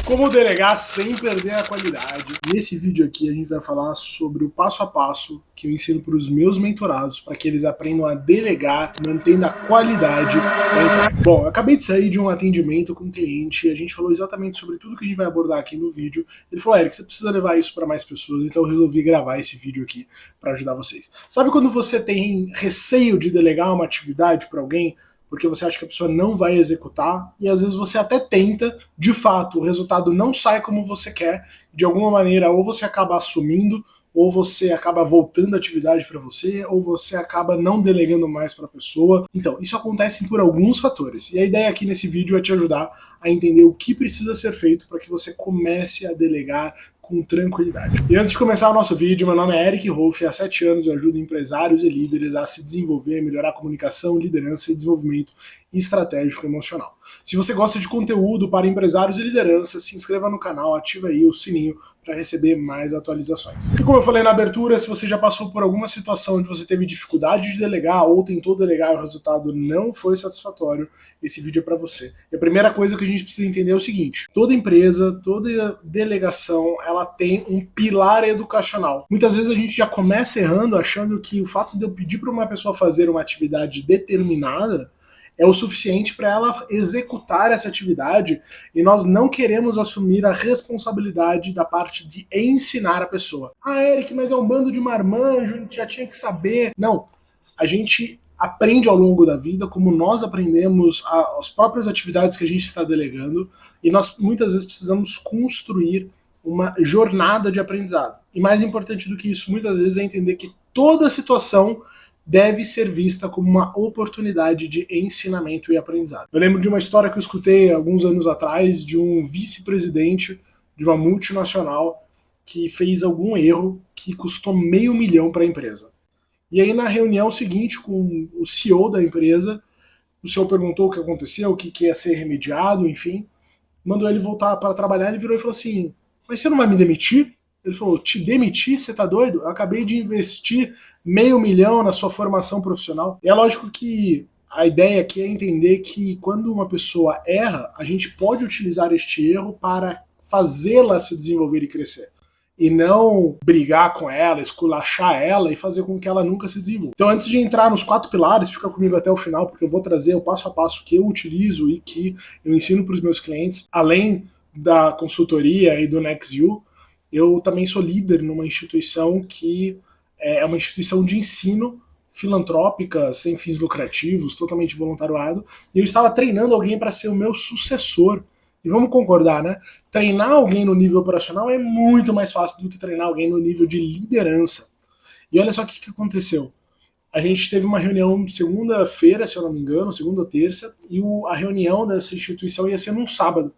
Como delegar sem perder a qualidade. Nesse vídeo aqui a gente vai falar sobre o passo a passo que eu ensino para os meus mentorados para que eles aprendam a delegar, mantendo a qualidade da entrega. Bom, eu acabei de sair de um atendimento com um cliente e a gente falou exatamente sobre tudo que a gente vai abordar aqui no vídeo. Ele falou, Eric, você precisa levar isso para mais pessoas, então eu resolvi gravar esse vídeo aqui para ajudar vocês. Sabe quando você tem receio de delegar uma atividade para alguém? Porque você acha que a pessoa não vai executar, e às vezes você até tenta, de fato, o resultado não sai como você quer, de alguma maneira ou você acaba assumindo, ou você acaba voltando a atividade para você, ou você acaba não delegando mais para a pessoa. Então, isso acontece por alguns fatores, e a ideia aqui nesse vídeo é te ajudar a entender o que precisa ser feito para que você comece a delegar com tranquilidade. E antes de começar o nosso vídeo, meu nome é Eric Rolf, há 7 anos eu ajudo empresários e líderes a se desenvolver, melhorar a comunicação, liderança e desenvolvimento estratégico e emocional. Se você gosta de conteúdo para empresários e liderança, se inscreva no canal, ativa aí o sininho para receber mais atualizações. E como eu falei na abertura, se você já passou por alguma situação onde você teve dificuldade de delegar ou tentou delegar e o resultado não foi satisfatório, esse vídeo é para você. E a primeira coisa que a gente precisa entender é o seguinte: toda empresa, toda delegação, ela tem um pilar educacional. Muitas vezes a gente já começa errando achando que o fato de eu pedir para uma pessoa fazer uma atividade determinada é o suficiente para ela executar essa atividade, e nós não queremos assumir a responsabilidade da parte de ensinar a pessoa. Ah, Eric, mas é um bando de marmanjo, a gente já tinha que saber. Não, a gente aprende ao longo da vida, como nós aprendemos as próprias atividades que a gente está delegando, e nós muitas vezes precisamos construir uma jornada de aprendizado. E mais importante do que isso, muitas vezes, é entender que toda situação deve ser vista como uma oportunidade de ensinamento e aprendizado. Eu lembro de uma história que eu escutei alguns anos atrás de um vice-presidente de uma multinacional que fez algum erro que custou $500 mil para a empresa. E aí na reunião seguinte com o CEO da empresa, o CEO perguntou o que aconteceu, o que ia ser remediado, enfim, mandou ele voltar para trabalhar. Ele virou e falou assim, mas você não vai me demitir? Ele falou, te demitir? Você tá doido? Eu acabei de investir $500 mil na sua formação profissional. E é lógico que a ideia aqui é entender que quando uma pessoa erra, a gente pode utilizar este erro para fazê-la se desenvolver e crescer. E não brigar com ela, esculachar ela e fazer com que ela nunca se desenvolva. Então, antes de entrar nos 4 pilares, fica comigo até o final, porque eu vou trazer o passo a passo que eu utilizo e que eu ensino para os meus clientes, além da consultoria e do NextU. Eu também sou líder numa instituição que é uma instituição de ensino filantrópica, sem fins lucrativos, totalmente voluntariado, e eu estava treinando alguém para ser o meu sucessor. E vamos concordar, né? Treinar alguém no nível operacional é muito mais fácil do que treinar alguém no nível de liderança. E olha só o que aconteceu. A gente teve uma reunião segunda-feira, se eu não me engano, segunda ou terça, e a reunião dessa instituição ia ser num sábado.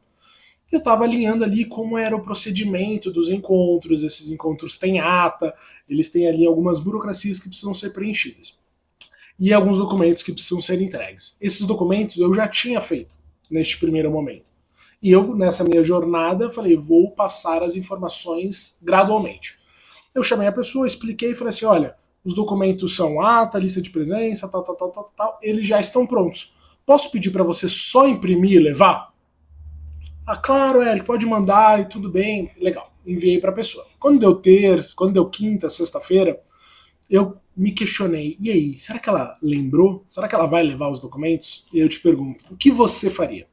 Eu estava alinhando ali como era o procedimento dos encontros. Esses encontros têm ata, eles têm ali algumas burocracias que precisam ser preenchidas. E alguns documentos que precisam ser entregues. Esses documentos eu já tinha feito neste primeiro momento. E eu, nessa minha jornada, falei, vou passar as informações gradualmente. Eu chamei a pessoa, expliquei e falei assim, olha, os documentos são ata, lista de presença, tal, eles já estão prontos. Posso pedir para você só imprimir e levar? Ah, claro, Eric, pode mandar e tudo bem. Legal, enviei para a pessoa. Quando deu terça, quando deu quinta, sexta-feira, eu me questionei. E aí, será que ela lembrou? Será que ela vai levar os documentos? E eu te pergunto, o que você faria?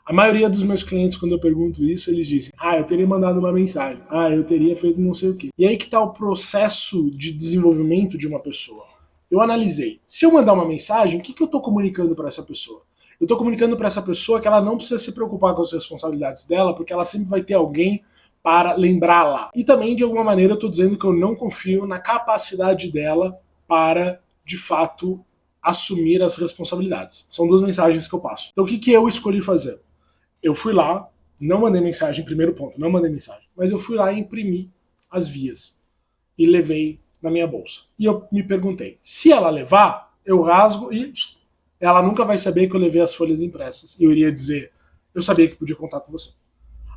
A maioria dos meus clientes, quando eu pergunto isso, eles dizem, eu teria mandado uma mensagem. Eu teria feito não sei o quê. E aí que está o processo de desenvolvimento de uma pessoa. Eu analisei. Se eu mandar uma mensagem, o que eu estou comunicando para essa pessoa? Eu estou comunicando para essa pessoa que ela não precisa se preocupar com as responsabilidades dela, porque ela sempre vai ter alguém para lembrá-la. E também, de alguma maneira, eu estou dizendo que eu não confio na capacidade dela para, de fato, assumir as responsabilidades. São 2 mensagens que eu passo. Então, o que eu escolhi fazer? Eu fui lá, não mandei mensagem, primeiro ponto, não mandei mensagem, mas eu fui lá e imprimi as vias e levei na minha bolsa. E eu me perguntei, se ela levar, eu rasgo e ela nunca vai saber que eu levei as folhas impressas. E eu iria dizer, eu sabia que podia contar com você.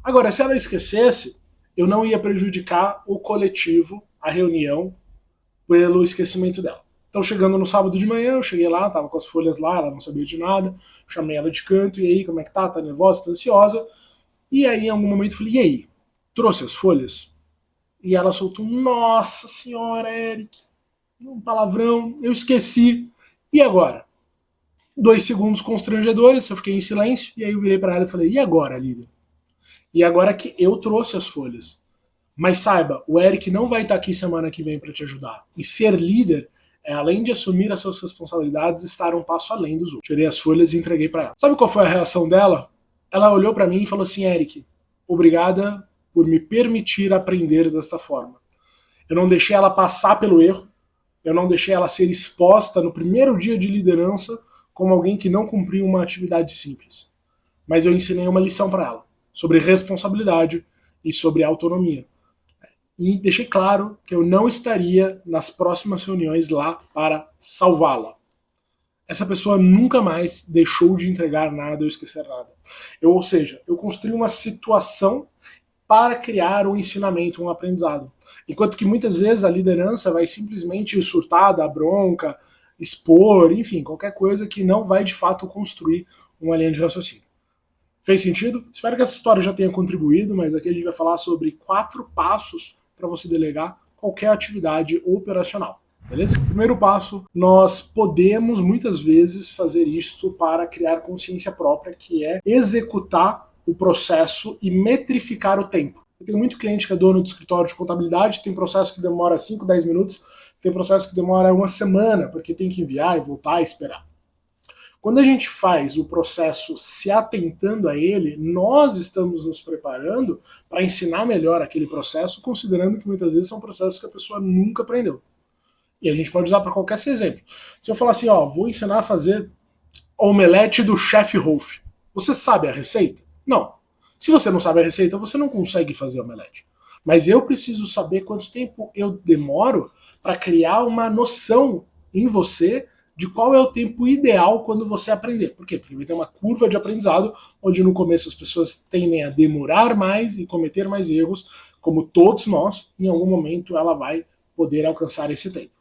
Agora, se ela esquecesse, eu não ia prejudicar o coletivo, a reunião, pelo esquecimento dela. Então, chegando no sábado de manhã, eu cheguei lá, tava com as folhas lá, ela não sabia de nada, chamei ela de canto, e aí, como é que tá? Tá nervosa, tá ansiosa? E aí, em algum momento, eu falei, e aí, trouxe as folhas? E ela soltou, nossa senhora, Eric, um palavrão, eu esqueci. E agora? 2 segundos constrangedores, eu fiquei em silêncio, e aí eu virei para ela e falei, e agora, líder? E agora que eu trouxe as folhas. Mas saiba, o Eric não vai estar aqui semana que vem para te ajudar. E ser líder é, além de assumir as suas responsabilidades, estar um passo além dos outros. Tirei as folhas e entreguei para ela. Sabe qual foi a reação dela? Ela olhou para mim e falou assim, Eric, obrigada por me permitir aprender desta forma. Eu não deixei ela passar pelo erro, eu não deixei ela ser exposta no primeiro dia de liderança como alguém que não cumpriu uma atividade simples. Mas eu ensinei uma lição para ela, sobre responsabilidade e sobre autonomia. E deixei claro que eu não estaria nas próximas reuniões lá para salvá-la. Essa pessoa nunca mais deixou de entregar nada ou esquecer nada. Ou seja, eu construí uma situação para criar um ensinamento, um aprendizado. Enquanto que muitas vezes a liderança vai simplesmente surtar, dar bronca, expor, enfim, qualquer coisa que não vai de fato construir uma linha de raciocínio. Fez sentido? Espero que essa história já tenha contribuído, mas aqui a gente vai falar sobre 4 passos para você delegar qualquer atividade operacional. Beleza? Primeiro passo, nós podemos muitas vezes fazer isto para criar consciência própria, que é executar o processo e metrificar o tempo. Eu tenho muito cliente que é dono de escritório de contabilidade, tem processo que demora 5, 10 minutos, tem processo que demora 1 semana, porque tem que enviar e voltar e esperar. Quando a gente faz o processo se atentando a ele, nós estamos nos preparando para ensinar melhor aquele processo, considerando que muitas vezes são processos que a pessoa nunca aprendeu. E a gente pode usar para qualquer exemplo. Se eu falar assim, ó, vou ensinar a fazer omelete do Chef Rolf. Você sabe a receita? Não. Se você não sabe a receita, você não consegue fazer omelete. Mas eu preciso saber quanto tempo eu demoro para criar uma noção em você de qual é o tempo ideal quando você aprender. Por quê? Porque vai ter uma curva de aprendizado, onde no começo as pessoas tendem a demorar mais e cometer mais erros, como todos nós, em algum momento ela vai poder alcançar esse tempo.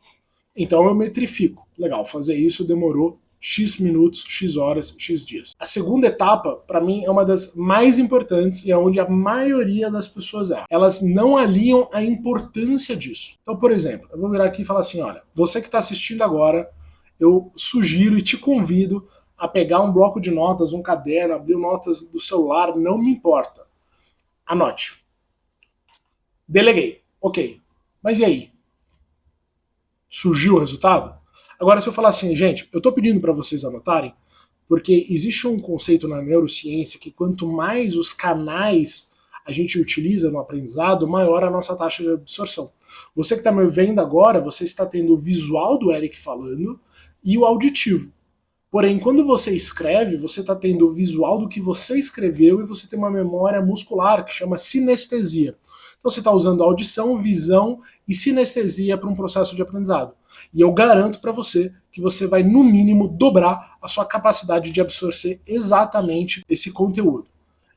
Então eu metrifico. Legal, fazer isso demorou X minutos, X horas, X dias. A segunda etapa, para mim, é uma das mais importantes e é onde a maioria das pessoas erra. Elas não alinham a importância disso. Então, por exemplo, eu vou virar aqui e falar assim, olha, você que está assistindo agora, eu sugiro e te convido a pegar um bloco de notas, um caderno, abrir notas do celular, não me importa. Anote. Deleguei. Ok. Mas e aí? Surgiu o resultado? Agora, se eu falar assim, gente, eu estou pedindo para vocês anotarem, porque existe um conceito na neurociência que quanto mais os canais a gente utiliza no aprendizado, maior a nossa taxa de absorção. Você que está me vendo agora, você está tendo o visual do Eric falando e o auditivo. Porém, quando você escreve, você está tendo o visual do que você escreveu e você tem uma memória muscular que chama sinestesia. Então você está usando audição, visão e sinestesia para um processo de aprendizado. E eu garanto para você que você vai, no mínimo, dobrar a sua capacidade de absorver exatamente esse conteúdo.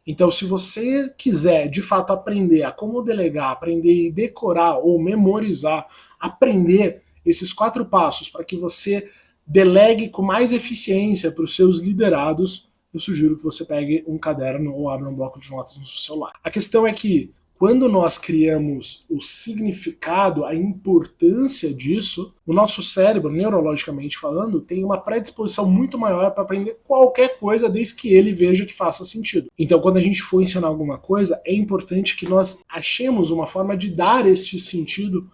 Então, se você quiser, de fato, aprender a como delegar, aprender a decorar ou memorizar, aprender esses 4 passos para que você delegue com mais eficiência para os seus liderados, eu sugiro que você pegue um caderno ou abra um bloco de notas no seu celular. A questão é que, quando nós criamos o significado, a importância disso, o nosso cérebro, neurologicamente falando, tem uma predisposição muito maior para aprender qualquer coisa desde que ele veja que faça sentido. Então, quando a gente for ensinar alguma coisa, é importante que nós achemos uma forma de dar este sentido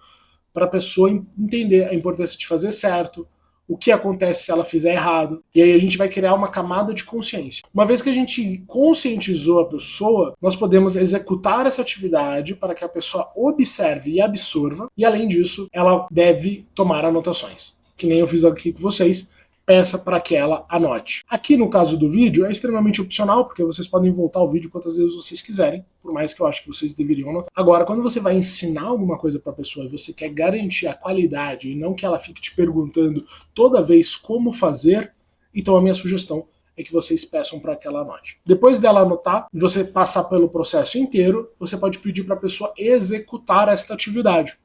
para a pessoa entender a importância de fazer certo, o que acontece se ela fizer errado, e aí a gente vai criar uma camada de consciência. Uma vez que a gente conscientizou a pessoa, nós podemos executar essa atividade para que a pessoa observe e absorva, e além disso, ela deve tomar anotações. Que nem eu fiz aqui com vocês, peça para que ela anote. Aqui no caso do vídeo é extremamente opcional, porque vocês podem voltar ao vídeo quantas vezes vocês quiserem, por mais que eu acho que vocês deveriam anotar. Agora, quando você vai ensinar alguma coisa para a pessoa e você quer garantir a qualidade e não que ela fique te perguntando toda vez como fazer, então a minha sugestão é que vocês peçam para que ela anote. Depois dela anotar e você passar pelo processo inteiro, você pode pedir para a pessoa executar esta atividade.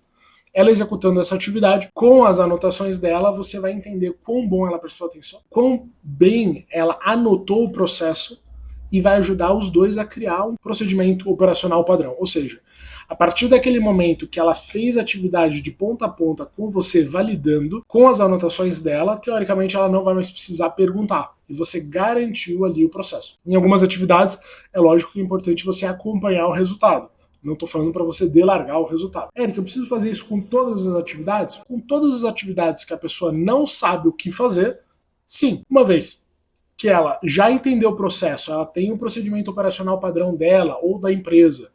Ela executando essa atividade, com as anotações dela, você vai entender quão bom ela prestou atenção, quão bem ela anotou o processo e vai ajudar os dois a criar um procedimento operacional padrão. Ou seja, a partir daquele momento que ela fez a atividade de ponta a ponta com você validando, com as anotações dela, teoricamente ela não vai mais precisar perguntar. E você garantiu ali o processo. Em algumas atividades, é lógico que é importante você acompanhar o resultado. Não estou falando para você delargar o resultado. Érica, eu preciso fazer isso com todas as atividades? Com todas as atividades que a pessoa não sabe o que fazer, sim. Uma vez que ela já entendeu o processo, ela tem um procedimento operacional padrão dela ou da empresa,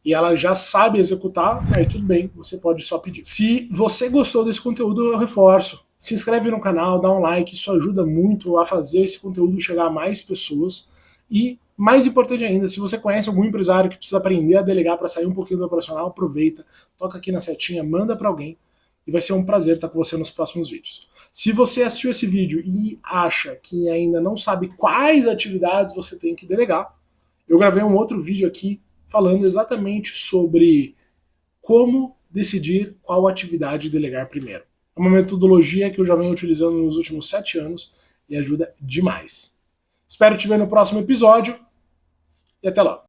e ela já sabe executar, aí tudo bem, você pode só pedir. Se você gostou desse conteúdo, eu reforço. Se inscreve no canal, dá um like, isso ajuda muito a fazer esse conteúdo chegar a mais pessoas. E, mais importante ainda, se você conhece algum empresário que precisa aprender a delegar para sair um pouquinho do operacional, aproveita, toca aqui na setinha, manda para alguém, e vai ser um prazer estar com você nos próximos vídeos. Se você assistiu esse vídeo e acha que ainda não sabe quais atividades você tem que delegar, eu gravei um outro vídeo aqui falando exatamente sobre como decidir qual atividade delegar primeiro. É uma metodologia que eu já venho utilizando nos últimos 7 anos e ajuda demais. Espero te ver no próximo episódio e até lá.